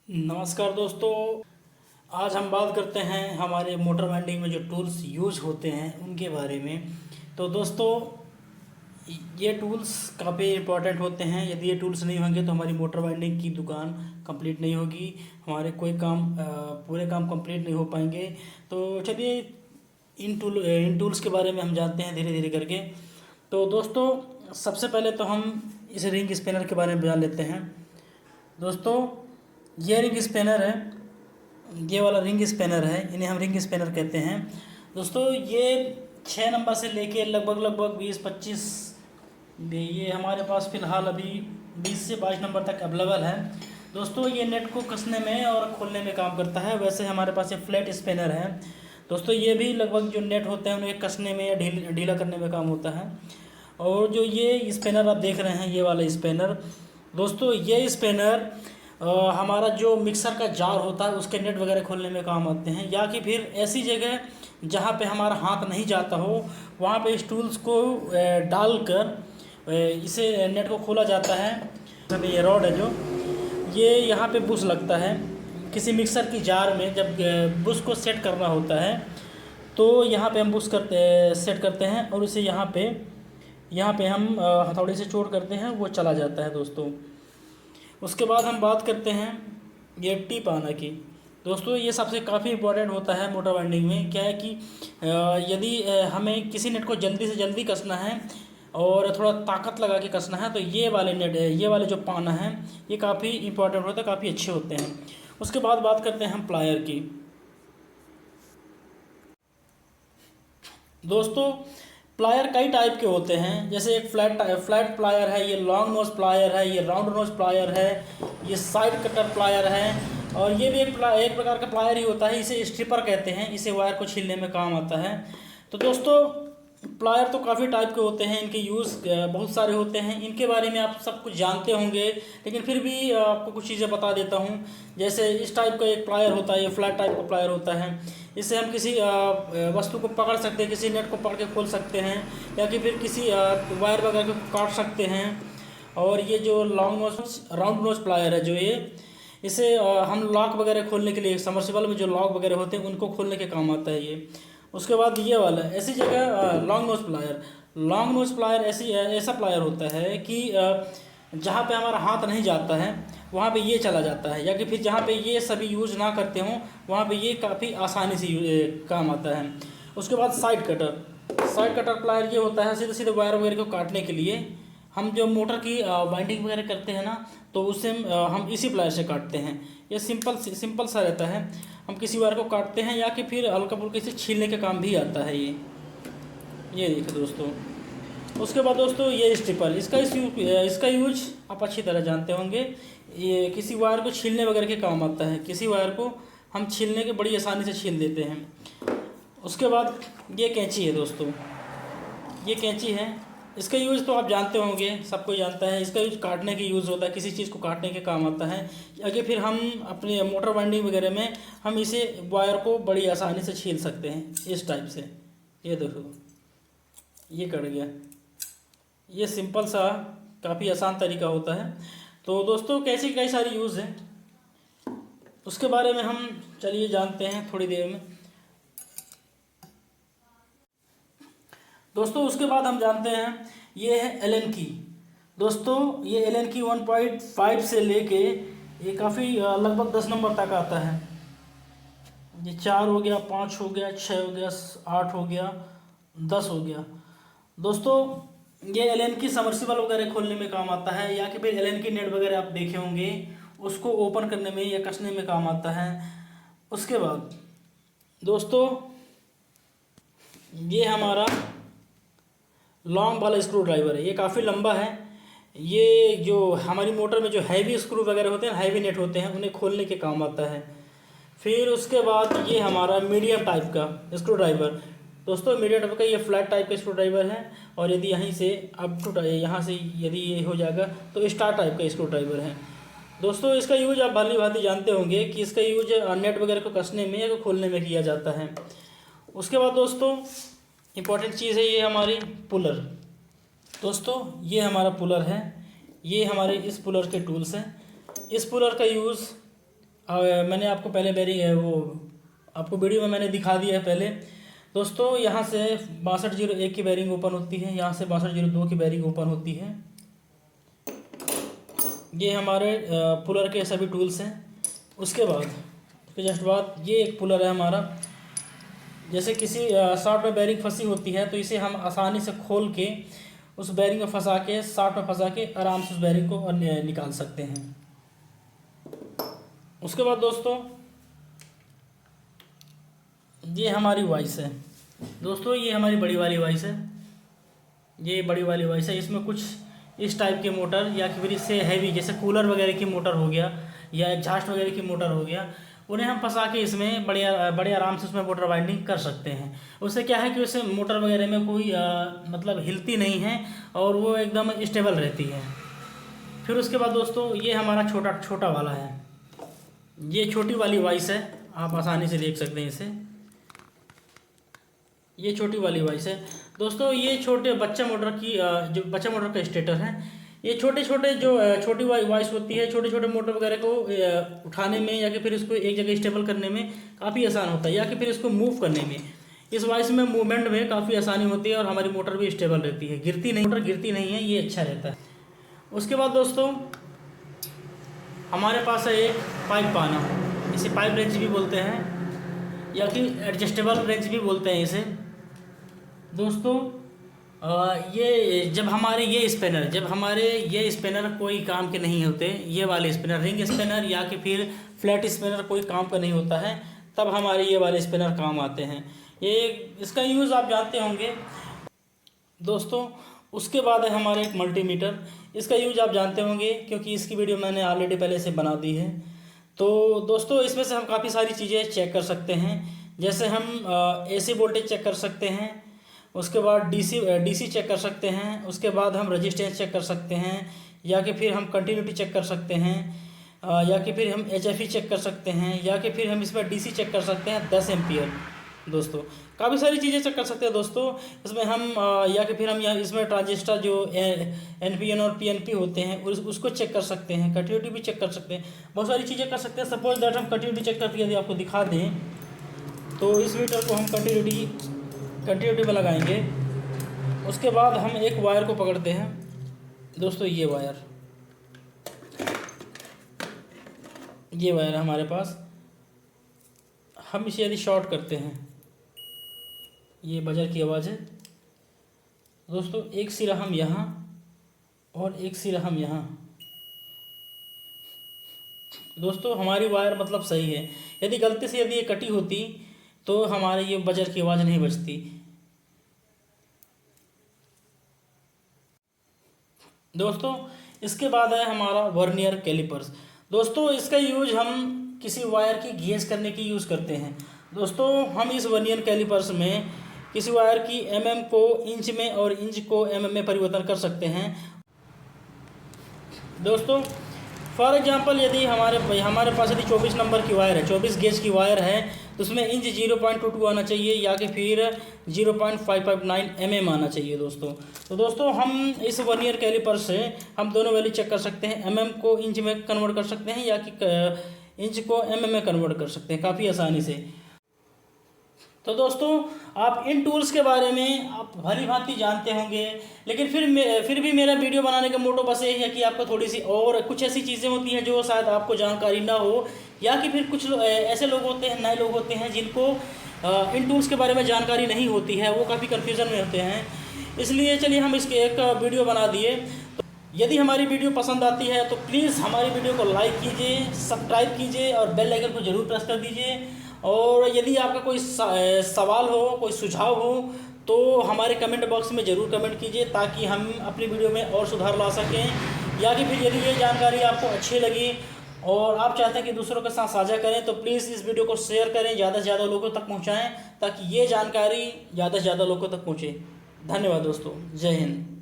नमस्कार दोस्तों। आज हम बात करते हैं हमारे मोटर बाइंडिंग में जो टूल्स यूज होते हैं उनके बारे में। तो दोस्तों, ये टूल्स काफ़ी इम्पोर्टेंट होते हैं। यदि ये टूल्स नहीं होंगे तो हमारी मोटर बाइंडिंग की दुकान कंप्लीट नहीं होगी, हमारे कोई काम पूरे काम कंप्लीट नहीं हो पाएंगे। तो चलिए इन टूल्स के बारे में हम जानते हैं धीरे धीरे करके। तो दोस्तों, सबसे पहले तो हम इस रिंग स्पिनर के बारे में जान लेते हैं। दोस्तों, ये रिंग स्पिनर है, ये वाला रिंग स्पिनर है, इन्हें हम रिंग स्पिनर कहते हैं। दोस्तों, ये 6 नंबर से लेके लगभग लगभग 20-25, ये हमारे पास फ़िलहाल अभी 20 से 22 नंबर तक अवेलेबल है। दोस्तों, ये नेट को कसने में और खोलने में काम करता है। वैसे हमारे पास ये फ्लैट स्पिनर है। दोस्तों, ये भी लगभग जो नेट होते हैं उन्हें कसने में या ढीला करने में काम होता है। और जो ये स्पिनर आप देख रहे हैं, ये वाला स्पिनर, दोस्तों ये स्पिनर हमारा जो मिक्सर का जार होता है उसके नेट वगैरह खोलने में काम आते हैं, या कि फिर ऐसी जगह जहाँ पे हमारा हाथ नहीं जाता हो वहाँ पे इस टूल्स को डालकर इसे नेट को खोला जाता है। अभी ये रॉड है जो ये यहाँ पे बुश लगता है किसी मिक्सर की जार में। जब बुश को सेट करना होता है तो यहाँ पे हम बुश सेट करते हैं और उसे यहाँ पे हम हथौड़ी से चोट करते हैं, वो चला जाता है दोस्तों। उसके बाद हम बात करते हैं ये टिप आना की। दोस्तों, ये सबसे काफ़ी इम्पोर्टेंट होता है मोटर बाइंडिंग में। क्या है कि यदि हमें किसी नेट को जल्दी से जल्दी कसना है और थोड़ा ताकत लगा के कसना है तो ये वाले जो पाना है ये काफ़ी इम्पोर्टेंट होता है, काफ़ी अच्छे होते हैं। उसके बाद बात करते हैं हम प्लायर की। दोस्तों, प्लायर कई टाइप के होते हैं। जैसे एक फ्लैट प्लायर है, ये लॉन्ग नोज प्लायर है, ये राउंड नोज प्लायर है, ये साइड कटर प्लायर है, और ये भी एक प्रकार का प्लायर ही होता है। इसे स्ट्रिपर कहते हैं, इसे वायर को छीलने में काम आता है। तो दोस्तों, प्लायर तो काफ़ी टाइप के होते हैं, इनके यूज़ बहुत सारे होते हैं। इनके बारे में आप सब कुछ जानते होंगे, लेकिन फिर भी आपको कुछ चीज़ें बता देता हूँ। जैसे इस टाइप का एक प्लायर होता है, ये फ्लैट टाइप का प्लायर होता है। इससे हम किसी वस्तु को पकड़ सकते हैं, किसी नेट को पकड़ के खोल सकते हैं, या कि फिर किसी वायर वगैरह को काट सकते हैं। और ये जो राउंड नोज प्लायर है जो इसे हम लॉक वगैरह खोलने के लिए, समर्सिबल में जो लॉक वगैरह होते हैं उनको खोलने के काम आता है ये। उसके बाद ये वाला ऐसी जगह लॉन्ग नोज प्लायर ऐसा प्लायर होता है कि जहाँ पे हमारा हाथ नहीं जाता है वहाँ पे ये चला जाता है, या कि फिर जहाँ पे ये सभी यूज़ ना करते हों वहाँ पे ये काफ़ी आसानी से काम आता है। उसके बाद साइड कटर प्लायर ये होता है सीधे सीधे वायर वगैरह को काटने के लिए। हम जो मोटर की वाइंडिंग वगैरह करते हैं ना, तो उससे हम इसी प्लायर से काटते हैं। ये सिंपल सा रहता है। हम किसी वायर को काटते हैं, या कि फिर हल्का फुल्का इसे छीलने का काम भी आता है ये देखिए दोस्तों। उसके बाद दोस्तों, ये स्ट्रिपर, इसका यूज आप अच्छी तरह जानते होंगे। ये किसी वायर को छीलने वगैरह के काम आता है। किसी वायर को हम छीलने के बड़ी आसानी से छील देते हैं। उसके बाद ये कैंची है दोस्तों, ये कैंची है। इसका यूज़ तो आप जानते होंगे, सब कोई जानता है। इसका यूज़ काटने के यूज़ होता है, किसी चीज़ को काटने के काम आता है। आगे फिर हम अपने मोटर बाइंडिंग वगैरह में हम इसे वायर को बड़ी आसानी से छील सकते हैं इस टाइप से। ये देखो, ये कट गया। ये सिंपल सा काफ़ी आसान तरीका होता है। तो दोस्तों, कैसे कई सारी यूज़ हैं, उसके बारे में हम चलिए जानते हैं थोड़ी देर में। दोस्तों, उसके बाद हम जानते हैं ये है एलन की। दोस्तों, ये एलन की 1.5 से लेके ये काफ़ी लगभग 10 नंबर तक आता है। ये 4 हो गया, 5 हो गया, 6 हो गया, 8 हो गया, 10 हो गया। दोस्तों, ये एलन की समर्सिबल वगैरह खोलने में काम आता है, या कि फिर एलन की नेट वगैरह आप देखे होंगे उसको ओपन करने में या कसने में काम आता है। उसके बाद दोस्तों, ये हमारा लॉन्ग वाला स्क्रू ड्राइवर है। ये काफ़ी लंबा है। ये जो हमारी मोटर में जो हैवी स्क्रू वगैरह होते हैं, हैवी नेट होते हैं, उन्हें खोलने के काम आता है। फिर उसके बाद ये हमारा मीडियम टाइप का स्क्रू ड्राइवर। दोस्तों, मीडियम टाइप का ये फ्लैट टाइप का स्क्रू ड्राइवर है, और यदि यहीं से यहाँ से यदि ये हो जाएगा तो स्टार टाइप का स्क्रू ड्राइवर है। दोस्तों, इसका यूज आप भली भांति जानते होंगे कि इसका यूज नेट वगैरह को कसने में या खोलने में किया जाता है। उसके बाद दोस्तों, इम्पॉर्टेंट चीज़ है ये हमारी पुलर। दोस्तों, ये हमारा पुलर है। ये हमारे इस पुलर के टूल्स हैं। इस पुलर का यूज़ मैंने आपको पहले वो आपको वीडियो में मैंने दिखा दिया है पहले। दोस्तों यहाँ से 6201 की बेरिंग ओपन होती है, यहाँ से 6202 की बेरिंग ओपन होती है। ये हमारे पुलर के सभी टूल्स हैं। उसके जस्ट बाद ये एक पुलर है हमारा। जैसे किसी शॉर्ट में बेरिंग फंसी होती है तो इसे हम आसानी से खोल के उस बेरिंग में फंसा के शॉर्ट में फंसा के आराम से उस बेरिंग को निकाल सकते हैं। उसके बाद दोस्तों ये हमारी वाइस है। दोस्तों ये हमारी बड़ी वाली वाइस है, ये बड़ी वाली वाइस है। इसमें कुछ इस टाइप के मोटर या फिर इससे हैवी जैसे कूलर वगैरह की मोटर हो गया या एग्जॉस्ट वगैरह की मोटर हो गया, उन्हें हम फंसा के इसमें बड़े आराम से उसमें मोटर वाइंडिंग कर सकते हैं। उससे क्या है कि उससे मोटर वगैरह में कोई मतलब हिलती नहीं है और वो एकदम स्टेबल रहती है। फिर उसके बाद दोस्तों ये हमारा छोटा वाला है, ये छोटी वाली वाइस है, आप आसानी से देख सकते हैं इसे। ये छोटी वाली वाइस है दोस्तों। ये छोटे बच्चा मोटर की जो बच्चा मोटर का स्टेटर है। ये छोटे जो छोटी वाइस होती है, छोटे मोटर वगैरह को उठाने में या कि फिर इसको एक जगह स्टेबल करने में काफ़ी आसान होता है, या कि फिर इसको मूव करने में इस वाइस में मूवमेंट में काफ़ी आसानी होती है और हमारी मोटर भी स्टेबल रहती है, मोटर गिरती नहीं है, ये अच्छा रहता है। उसके बाद दोस्तों हमारे पास है एक पाइप पाना, इसे पाइप रेंच भी बोलते हैं या कि एडजस्टेबल रेंच भी बोलते हैं इसे। दोस्तों ये जब हमारे ये स्पिनर कोई काम के नहीं होते, ये वाले स्पिनर रिंग स्पिनर या कि फिर फ्लैट स्पिनर कोई काम का नहीं होता है, तब हमारे ये वाले स्पिनर काम आते हैं। ये इसका यूज़ आप जानते होंगे दोस्तों। उसके बाद है हमारे एक मल्टीमीटर, इसका यूज आप जानते होंगे क्योंकि इसकी वीडियो मैंने ऑलरेडी पहले से बना दी है। तो दोस्तों इसमें से हम काफ़ी सारी चीज़ें चेक कर सकते हैं, जैसे हम AC वोल्टेज चेक कर सकते हैं, उसके बाद DC चेक कर सकते हैं, उसके बाद हम रजिस्टेंस चेक कर सकते हैं, या कि फिर हम कंटिन्यूटी चेक कर सकते हैं, या कि फिर हम HFE चेक कर सकते हैं, या कि फिर हम इसमें DC चेक कर सकते हैं 10 एम्पियर। दोस्तों काफ़ी सारी चीज़ें चेक कर सकते हैं दोस्तों इसमें हम, या कि फिर हम यहाँ इसमें ट्रांजिस्टर जो NPN और PNP होते हैं उसको चेक कर सकते हैं, कंटिन्यूटी भी चेक कर सकते हैं, बहुत सारी चीज़ें कर सकते हैं। सपोज दैट हम कंटिन्यूटी चेक करके यदि आपको दिखा दें तो इस मीटर को हम कंटिन्यूटी में लगाएंगे। उसके बाद हम एक वायर को पकड़ते हैं दोस्तों, ये वायर हमारे पास, हम इसे यदि शॉर्ट करते हैं, ये बजर की आवाज़ है दोस्तों। एक सिरा हम यहाँ और एक सिरा हम यहाँ। दोस्तों हमारी वायर मतलब सही है, यदि गलती से यदि ये कटी होती तो हमारे ये बजर की आवाज़ नहीं बजती। दोस्तों इसके बाद है हमारा वर्नियर कैलिपर्स। दोस्तों इसका यूज हम किसी वायर की गेज करने की यूज़ करते हैं। दोस्तों हम इस वर्नियर कैलिपर्स में किसी वायर की mm को इंच में और इंच को mm में परिवर्तन कर सकते हैं। दोस्तों फॉर एग्जांपल यदि हमारे पास यदि 24 नंबर की वायर है, 24 गेज की वायर है, तो उसमें इंच 0.22 आना चाहिए या कि फिर 0.559 mm आना चाहिए दोस्तों। तो दोस्तों हम इस वर्नियर कैलिपर से हम दोनों वैल्यू चेक कर सकते हैं, mm को इंच में कन्वर्ट कर सकते हैं या कि इंच को mm में कन्वर्ट कर सकते हैं काफ़ी आसानी से। तो दोस्तों आप इन टूल्स के बारे में आप भली भांति जानते होंगे, लेकिन फिर भी मेरा वीडियो बनाने का मोटो बस यही है कि आपको थोड़ी सी और कुछ ऐसी चीज़ें होती हैं जो शायद आपको जानकारी ना हो, या कि फिर कुछ ऐसे लोग होते हैं, नए लोग होते हैं जिनको इन टूल्स के बारे में जानकारी नहीं होती है, वो काफ़ी कन्फ्यूज़न में होते हैं। इसलिए चलिए हम इसके एक वीडियो बना दिए। तो यदि हमारी वीडियो पसंद आती है तो प्लीज़ हमारी वीडियो को लाइक कीजिए, सब्सक्राइब कीजिए और बेल आइकन को ज़रूर प्रेस कर दीजिए। और यदि आपका कोई सवाल हो, कोई सुझाव हो तो हमारे कमेंट बॉक्स में ज़रूर कमेंट कीजिए ताकि हम अपनी वीडियो में और सुधार ला सकें। या कि फिर यदि ये जानकारी आपको अच्छी लगी और आप चाहते हैं कि दूसरों के साथ साझा करें तो प्लीज़ इस वीडियो को शेयर करें, ज़्यादा से ज़्यादा लोगों तक पहुँचाएँ ताकि ये जानकारी ज़्यादा से ज़्यादा लोगों तक पहुँचे। धन्यवाद दोस्तों, जय हिंद।